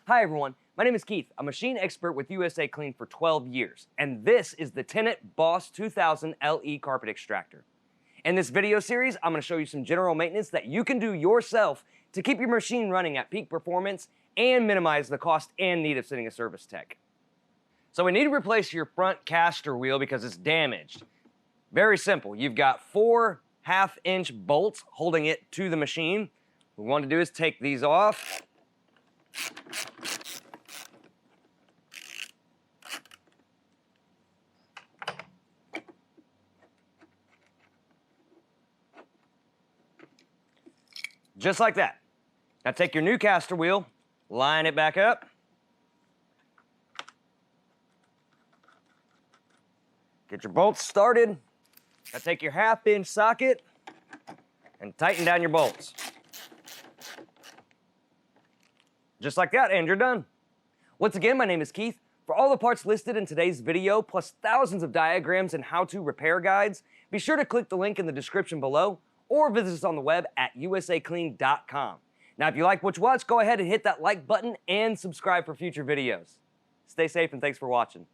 Hi everyone, my name is Keith. I'm a machine expert with USACLEAN for 12 years, and this is the Tennant Boss 2000 LE carpet extractor. In this video series, I'm going to show you some general maintenance that you can do yourself to keep your machine running at peak performance and minimize the cost and need of sending a service tech. So we need to replace your front caster wheel because it's damaged. Very simple. You've got 4 1/2-inch bolts holding it to the machine. What we want to do is take these off. Just like that. Now take your new caster wheel, line it back up. Get your bolts started. Now take your 1/2-inch socket and tighten down your bolts. Just like that, and you're done. Once again, my name is Keith. For all the parts listed in today's video, plus thousands of diagrams and how-to repair guides, be sure to click the link in the description below or visit us on the web at USACLEAN.com. Now, if you like what you watch, go ahead and hit that like button and subscribe for future videos. Stay safe and thanks for watching.